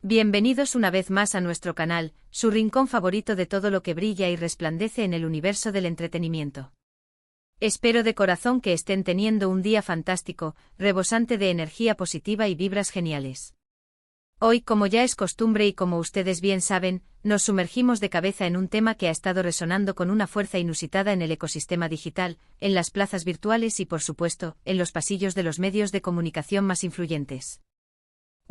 Bienvenidos una vez más a nuestro canal, su rincón favorito de todo lo que brilla y resplandece en el universo del entretenimiento. Espero de corazón que estén teniendo un día fantástico, rebosante de energía positiva y vibras geniales. Hoy, como ya es costumbre y como ustedes bien saben, nos sumergimos de cabeza en un tema que ha estado resonando con una fuerza inusitada en el ecosistema digital, en las plazas virtuales y, por supuesto, en los pasillos de los medios de comunicación más influyentes.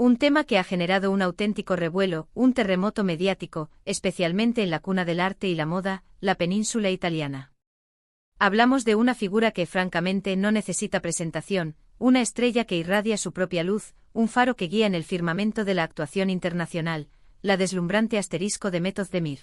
Un tema que ha generado un auténtico revuelo, un terremoto mediático, especialmente en la cuna del arte y la moda, la península italiana. Hablamos de una figura que francamente no necesita presentación, una estrella que irradia su propia luz, un faro que guía en el firmamento de la actuación internacional, la deslumbrante asterisco de Method Demir.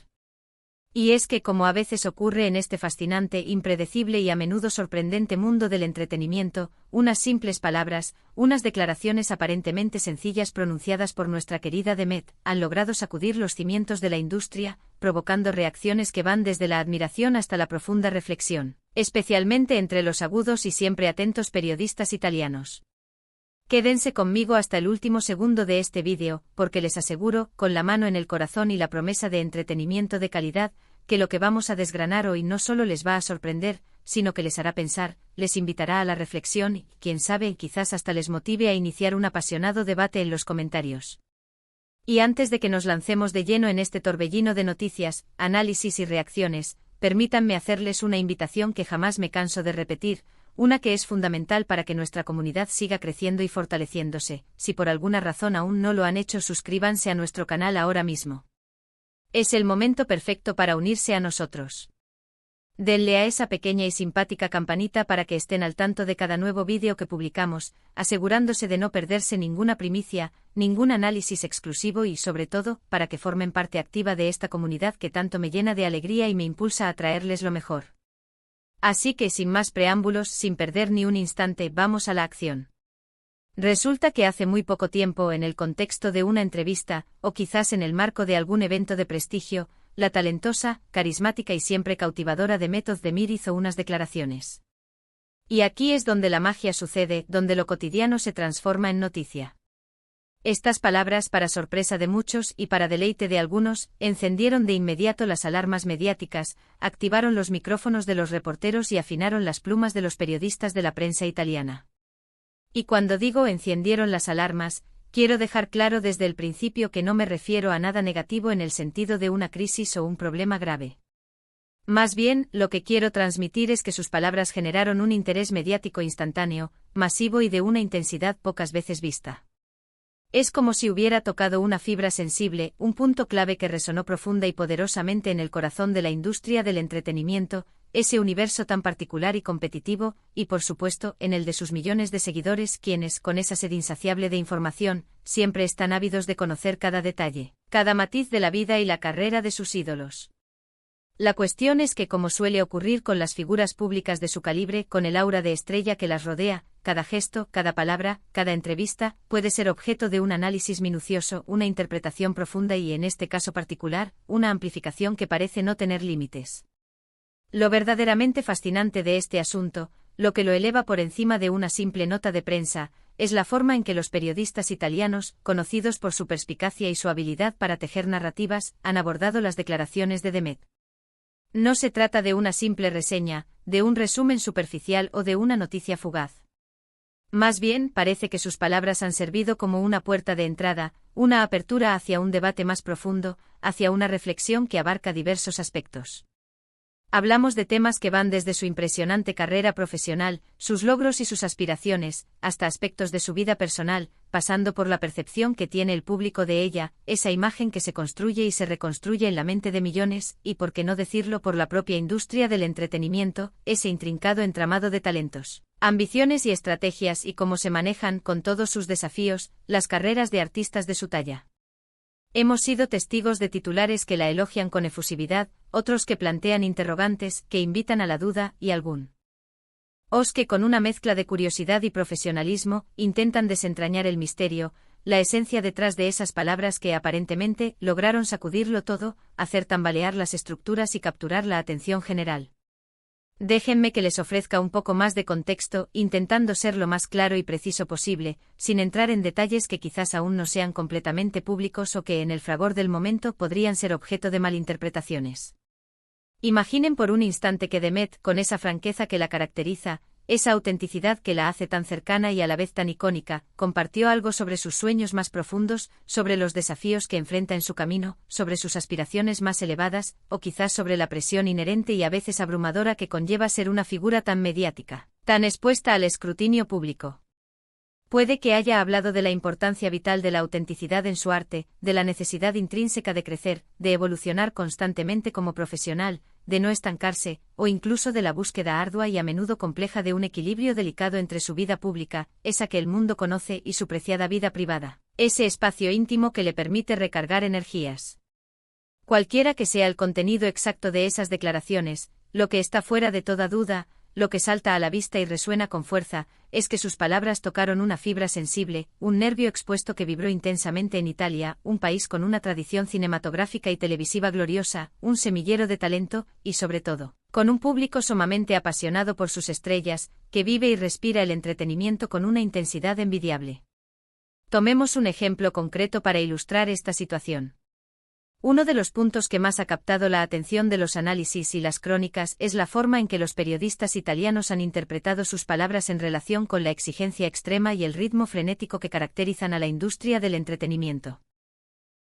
Y es que, como a veces ocurre en este fascinante, impredecible y a menudo sorprendente mundo del entretenimiento, unas simples palabras, unas declaraciones aparentemente sencillas pronunciadas por nuestra querida Demet, han logrado sacudir los cimientos de la industria, provocando reacciones que van desde la admiración hasta la profunda reflexión, especialmente entre los agudos y siempre atentos periodistas italianos. Quédense conmigo hasta el último segundo de este vídeo, porque les aseguro, con la mano en el corazón y la promesa de entretenimiento de calidad, que lo que vamos a desgranar hoy no solo les va a sorprender, sino que les hará pensar, les invitará a la reflexión y, quién sabe, quizás hasta les motive a iniciar un apasionado debate en los comentarios. Y antes de que nos lancemos de lleno en este torbellino de noticias, análisis y reacciones, permítanme hacerles una invitación que jamás me canso de repetir, una que es fundamental para que nuestra comunidad siga creciendo y fortaleciéndose. Si por alguna razón aún no lo han hecho, suscríbanse a nuestro canal ahora mismo. Es el momento perfecto para unirse a nosotros. Denle a esa pequeña y simpática campanita para que estén al tanto de cada nuevo vídeo que publicamos, asegurándose de no perderse ninguna primicia, ningún análisis exclusivo y, sobre todo, para que formen parte activa de esta comunidad que tanto me llena de alegría y me impulsa a traerles lo mejor. Así que, sin más preámbulos, sin perder ni un instante, vamos a la acción. Resulta que hace muy poco tiempo, en el contexto de una entrevista, o quizás en el marco de algún evento de prestigio, la talentosa, carismática y siempre cautivadora de Method Demir hizo unas declaraciones. Y aquí es donde la magia sucede, donde lo cotidiano se transforma en noticia. Estas palabras, para sorpresa de muchos y para deleite de algunos, encendieron de inmediato las alarmas mediáticas, activaron los micrófonos de los reporteros y afinaron las plumas de los periodistas de la prensa italiana. Y cuando digo encendieron las alarmas, quiero dejar claro desde el principio que no me refiero a nada negativo en el sentido de una crisis o un problema grave. Más bien, lo que quiero transmitir es que sus palabras generaron un interés mediático instantáneo, masivo y de una intensidad pocas veces vista. Es como si hubiera tocado una fibra sensible, un punto clave que resonó profunda y poderosamente en el corazón de la industria del entretenimiento, ese universo tan particular y competitivo, y por supuesto, en el de sus millones de seguidores, quienes, con esa sed insaciable de información, siempre están ávidos de conocer cada detalle, cada matiz de la vida y la carrera de sus ídolos. La cuestión es que, como suele ocurrir con las figuras públicas de su calibre, con el aura de estrella que las rodea, cada gesto, cada palabra, cada entrevista, puede ser objeto de un análisis minucioso, una interpretación profunda y, en este caso particular, una amplificación que parece no tener límites. Lo verdaderamente fascinante de este asunto, lo que lo eleva por encima de una simple nota de prensa, es la forma en que los periodistas italianos, conocidos por su perspicacia y su habilidad para tejer narrativas, han abordado las declaraciones de Demet. No se trata de una simple reseña, de un resumen superficial o de una noticia fugaz. Más bien, parece que sus palabras han servido como una puerta de entrada, una apertura hacia un debate más profundo, hacia una reflexión que abarca diversos aspectos. Hablamos de temas que van desde su impresionante carrera profesional, sus logros y sus aspiraciones, hasta aspectos de su vida personal, pasando por la percepción que tiene el público de ella, esa imagen que se construye y se reconstruye en la mente de millones, y por qué no decirlo por la propia industria del entretenimiento, ese intrincado entramado de talentos, ambiciones y estrategias y cómo se manejan, con todos sus desafíos, las carreras de artistas de su talla. Hemos sido testigos de titulares que la elogian con efusividad, otros que plantean interrogantes, que invitan a la duda, y algunos que con una mezcla de curiosidad y profesionalismo, intentan desentrañar el misterio, la esencia detrás de esas palabras que aparentemente lograron sacudirlo todo, hacer tambalear las estructuras y capturar la atención general. Déjenme que les ofrezca un poco más de contexto, intentando ser lo más claro y preciso posible, sin entrar en detalles que quizás aún no sean completamente públicos o que en el fragor del momento podrían ser objeto de malinterpretaciones. Imaginen por un instante que Demet, con esa franqueza que la caracteriza, esa autenticidad que la hace tan cercana y a la vez tan icónica, compartió algo sobre sus sueños más profundos, sobre los desafíos que enfrenta en su camino, sobre sus aspiraciones más elevadas, o quizás sobre la presión inherente y a veces abrumadora que conlleva ser una figura tan mediática, tan expuesta al escrutinio público. Puede que haya hablado de la importancia vital de la autenticidad en su arte, de la necesidad intrínseca de crecer, de evolucionar constantemente como profesional, de no estancarse, o incluso de la búsqueda ardua y a menudo compleja de un equilibrio delicado entre su vida pública, esa que el mundo conoce, y su preciada vida privada, ese espacio íntimo que le permite recargar energías. Cualquiera que sea el contenido exacto de esas declaraciones, lo que está fuera de toda duda, lo que salta a la vista y resuena con fuerza, es que sus palabras tocaron una fibra sensible, un nervio expuesto que vibró intensamente en Italia, un país con una tradición cinematográfica y televisiva gloriosa, un semillero de talento, y sobre todo, con un público sumamente apasionado por sus estrellas, que vive y respira el entretenimiento con una intensidad envidiable. Tomemos un ejemplo concreto para ilustrar esta situación. Uno de los puntos que más ha captado la atención de los análisis y las crónicas es la forma en que los periodistas italianos han interpretado sus palabras en relación con la exigencia extrema y el ritmo frenético que caracterizan a la industria del entretenimiento.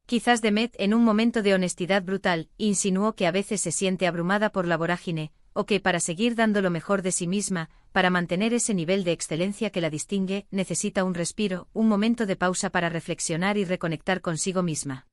Quizás Demet, en un momento de honestidad brutal, insinuó que a veces se siente abrumada por la vorágine, o que para seguir dando lo mejor de sí misma, para mantener ese nivel de excelencia que la distingue, necesita un respiro, un momento de pausa para reflexionar y reconectar consigo misma.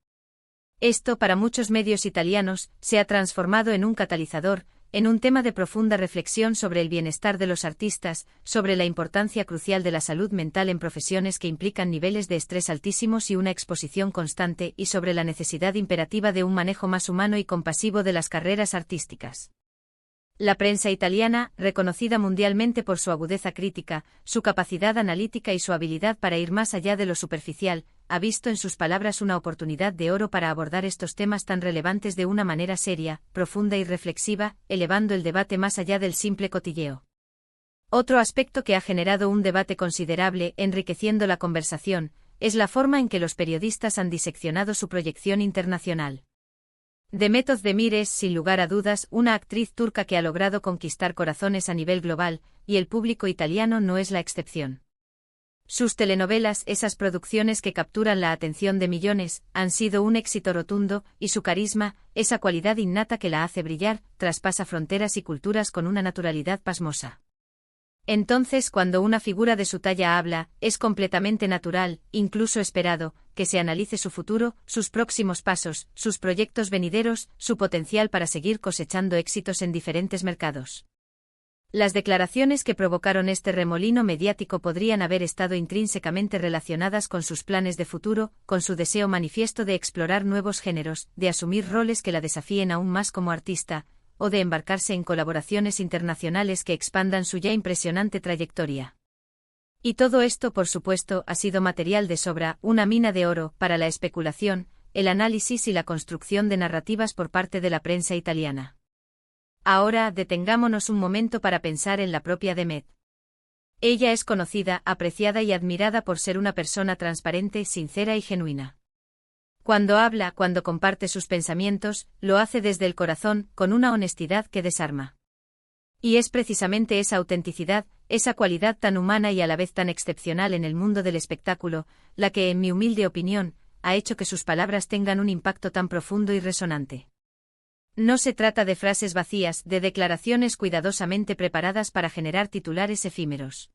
Esto, para muchos medios italianos, se ha transformado en un catalizador, en un tema de profunda reflexión sobre el bienestar de los artistas, sobre la importancia crucial de la salud mental en profesiones que implican niveles de estrés altísimos y una exposición constante, y sobre la necesidad imperativa de un manejo más humano y compasivo de las carreras artísticas. La prensa italiana, reconocida mundialmente por su agudeza crítica, su capacidad analítica y su habilidad para ir más allá de lo superficial, ha visto en sus palabras una oportunidad de oro para abordar estos temas tan relevantes de una manera seria, profunda y reflexiva, elevando el debate más allá del simple cotilleo. Otro aspecto que ha generado un debate considerable, enriqueciendo la conversación, es la forma en que los periodistas han diseccionado su proyección internacional. Demet Özdemir es, sin lugar a dudas, una actriz turca que ha logrado conquistar corazones a nivel global, y el público italiano no es la excepción. Sus telenovelas, esas producciones que capturan la atención de millones, han sido un éxito rotundo, y su carisma, esa cualidad innata que la hace brillar, traspasa fronteras y culturas con una naturalidad pasmosa. Entonces, cuando una figura de su talla habla, es completamente natural, incluso esperado, que se analice su futuro, sus próximos pasos, sus proyectos venideros, su potencial para seguir cosechando éxitos en diferentes mercados. Las declaraciones que provocaron este remolino mediático podrían haber estado intrínsecamente relacionadas con sus planes de futuro, con su deseo manifiesto de explorar nuevos géneros, de asumir roles que la desafíen aún más como artista, o de embarcarse en colaboraciones internacionales que expandan su ya impresionante trayectoria. Y todo esto, por supuesto, ha sido material de sobra, una mina de oro, para la especulación, el análisis y la construcción de narrativas por parte de la prensa italiana. Ahora, detengámonos un momento para pensar en la propia Demet. Ella es conocida, apreciada y admirada por ser una persona transparente, sincera y genuina. Cuando habla, cuando comparte sus pensamientos, lo hace desde el corazón, con una honestidad que desarma. Y es precisamente esa autenticidad, esa cualidad tan humana y a la vez tan excepcional en el mundo del espectáculo, la que, en mi humilde opinión, ha hecho que sus palabras tengan un impacto tan profundo y resonante. No se trata de frases vacías, de declaraciones cuidadosamente preparadas para generar titulares efímeros.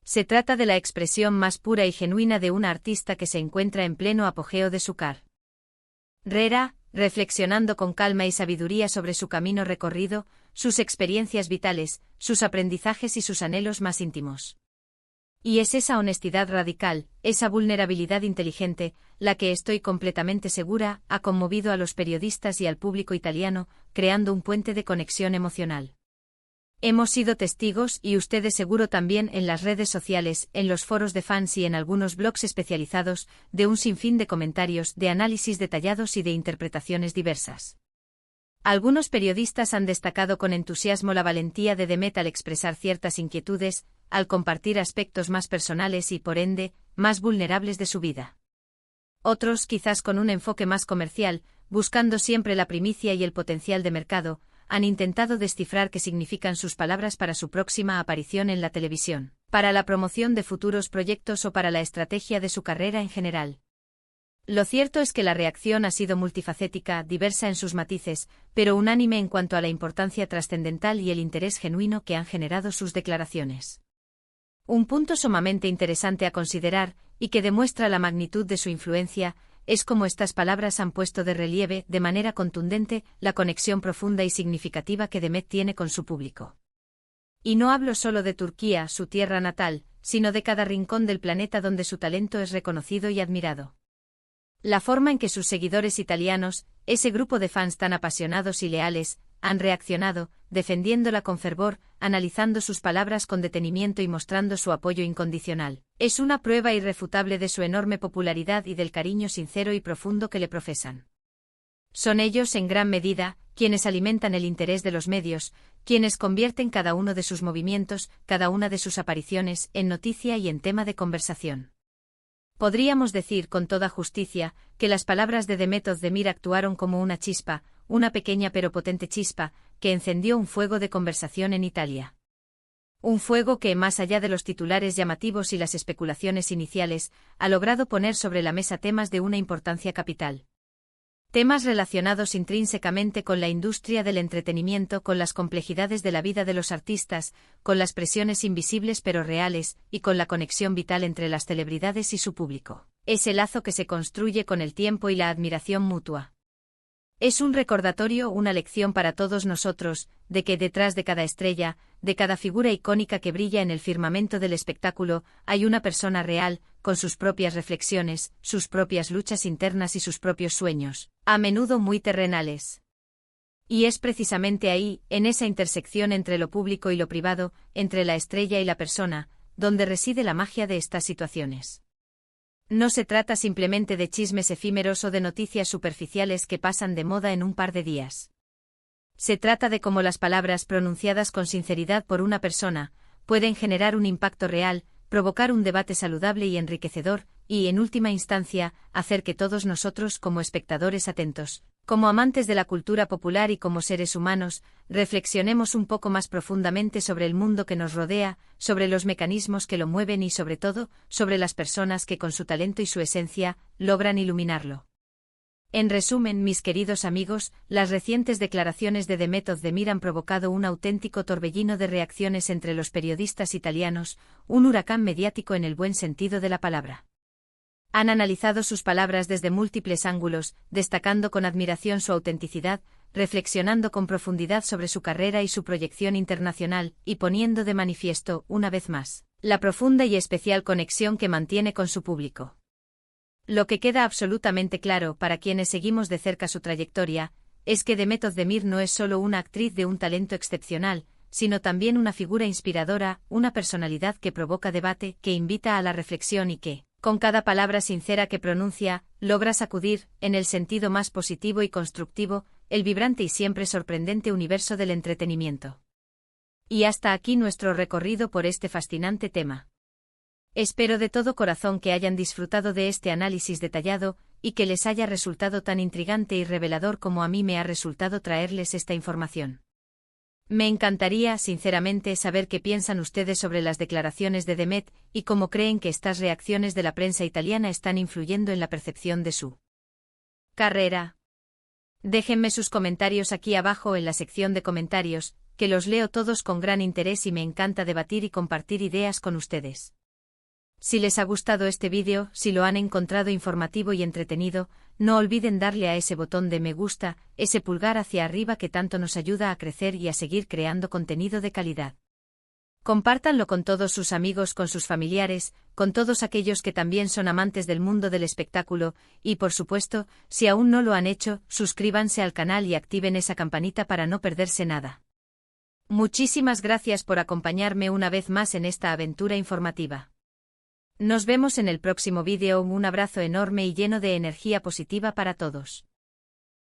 Se trata de la expresión más pura y genuina de una artista que se encuentra en pleno apogeo de su carrera, reflexionando con calma y sabiduría sobre su camino recorrido, sus experiencias vitales, sus aprendizajes y sus anhelos más íntimos. Y es esa honestidad radical, esa vulnerabilidad inteligente, la que estoy completamente segura, ha conmovido a los periodistas y al público italiano, creando un puente de conexión emocional. Hemos sido testigos, y ustedes seguro también en las redes sociales, en los foros de fans y en algunos blogs especializados, de un sinfín de comentarios, de análisis detallados y de interpretaciones diversas. Algunos periodistas han destacado con entusiasmo la valentía de Demet al expresar ciertas inquietudes, al compartir aspectos más personales y, por ende, más vulnerables de su vida. Otros, quizás con un enfoque más comercial, buscando siempre la primicia y el potencial de mercado, han intentado descifrar qué significan sus palabras para su próxima aparición en la televisión, para la promoción de futuros proyectos o para la estrategia de su carrera en general. Lo cierto es que la reacción ha sido multifacética, diversa en sus matices, pero unánime en cuanto a la importancia trascendental y el interés genuino que han generado sus declaraciones. Un punto sumamente interesante a considerar, y que demuestra la magnitud de su influencia, es cómo estas palabras han puesto de relieve, de manera contundente, la conexión profunda y significativa que Demet tiene con su público. Y no hablo solo de Turquía, su tierra natal, sino de cada rincón del planeta donde su talento es reconocido y admirado. La forma en que sus seguidores italianos, ese grupo de fans tan apasionados y leales, han reaccionado, defendiéndola con fervor, analizando sus palabras con detenimiento y mostrando su apoyo incondicional, es una prueba irrefutable de su enorme popularidad y del cariño sincero y profundo que le profesan. Son ellos, en gran medida, quienes alimentan el interés de los medios, quienes convierten cada uno de sus movimientos, cada una de sus apariciones, en noticia y en tema de conversación. Podríamos decir con toda justicia que las palabras de Demet Özdemir actuaron como una chispa, una pequeña pero potente chispa, que encendió un fuego de conversación en Italia. Un fuego que, más allá de los titulares llamativos y las especulaciones iniciales, ha logrado poner sobre la mesa temas de una importancia capital. Temas relacionados intrínsecamente con la industria del entretenimiento, con las complejidades de la vida de los artistas, con las presiones invisibles pero reales, y con la conexión vital entre las celebridades y su público. Ese lazo que se construye con el tiempo y la admiración mutua. Es un recordatorio, una lección para todos nosotros, de que detrás de cada estrella, de cada figura icónica que brilla en el firmamento del espectáculo, hay una persona real, con sus propias reflexiones, sus propias luchas internas y sus propios sueños, a menudo muy terrenales. Y es precisamente ahí, en esa intersección entre lo público y lo privado, entre la estrella y la persona, donde reside la magia de estas situaciones. No se trata simplemente de chismes efímeros o de noticias superficiales que pasan de moda en un par de días. Se trata de cómo las palabras pronunciadas con sinceridad por una persona pueden generar un impacto real, provocar un debate saludable y enriquecedor, y, en última instancia, hacer que todos nosotros, como espectadores atentos, como amantes de la cultura popular y como seres humanos, reflexionemos un poco más profundamente sobre el mundo que nos rodea, sobre los mecanismos que lo mueven y, sobre todo, sobre las personas que con su talento y su esencia, logran iluminarlo. En resumen, mis queridos amigos, las recientes declaraciones de Demet Özdemir han provocado un auténtico torbellino de reacciones entre los periodistas italianos, un huracán mediático en el buen sentido de la palabra. Han analizado sus palabras desde múltiples ángulos, destacando con admiración su autenticidad, reflexionando con profundidad sobre su carrera y su proyección internacional, y poniendo de manifiesto, una vez más, la profunda y especial conexión que mantiene con su público. Lo que queda absolutamente claro para quienes seguimos de cerca su trayectoria, es que Demet Özdemir no es solo una actriz de un talento excepcional, sino también una figura inspiradora, una personalidad que provoca debate, que invita a la reflexión y que, con cada palabra sincera que pronuncia, logra sacudir, en el sentido más positivo y constructivo, el vibrante y siempre sorprendente universo del entretenimiento. Y hasta aquí nuestro recorrido por este fascinante tema. Espero de todo corazón que hayan disfrutado de este análisis detallado, y que les haya resultado tan intrigante y revelador como a mí me ha resultado traerles esta información. Me encantaría, sinceramente, saber qué piensan ustedes sobre las declaraciones de Demet, y cómo creen que estas reacciones de la prensa italiana están influyendo en la percepción de su carrera. Déjenme sus comentarios aquí abajo en la sección de comentarios, que los leo todos con gran interés y me encanta debatir y compartir ideas con ustedes. Si les ha gustado este vídeo, si lo han encontrado informativo y entretenido, no olviden darle a ese botón de me gusta, ese pulgar hacia arriba que tanto nos ayuda a crecer y a seguir creando contenido de calidad. Compártanlo con todos sus amigos, con sus familiares, con todos aquellos que también son amantes del mundo del espectáculo, y por supuesto, si aún no lo han hecho, suscríbanse al canal y activen esa campanita para no perderse nada. Muchísimas gracias por acompañarme una vez más en esta aventura informativa. Nos vemos en el próximo vídeo. Un abrazo enorme y lleno de energía positiva para todos.